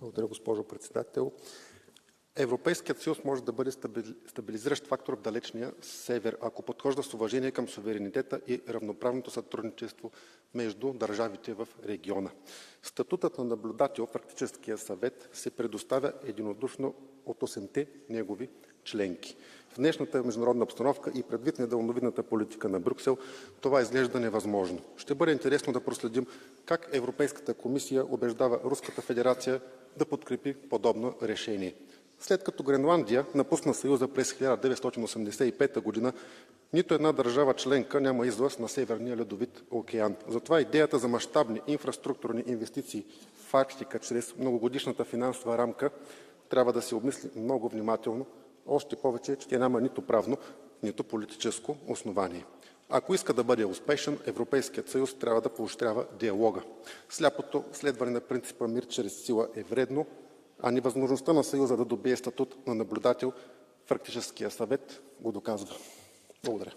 Благодаря, госпожо председател. Европейският съюз може да бъде стабилизиращ фактор в далечния север, ако подхожда с уважение към суверенитета и равноправното сътрудничество между държавите в региона. Статутът на наблюдател в Арктическия съвет се предоставя единодушно от 8-те негови членки. В днешната международна обстановка и предвид недалновидната политика на Брюксел, това изглежда невъзможно. Ще бъде интересно да проследим как Европейската комисия убеждава Руската федерация да подкрепи подобно решение. След като Гренландия напусна Съюза през 1985 година, нито една държава членка няма излъз на Северния ледовит океан. Затова идеята за мащабни инфраструктурни инвестиции в Арктика чрез многогодишната финансова рамка трябва да се обмисли много внимателно, още повече, че тя няма нито правно, нито политическо основание. Ако иска да бъде успешен, Европейският съюз трябва да поощрява диалога. Сляпото следване на принципа мир чрез сила е вредно, а невъзможността на Съюза да добие статут на наблюдател в Арктическия съвет го доказва. Благодаря.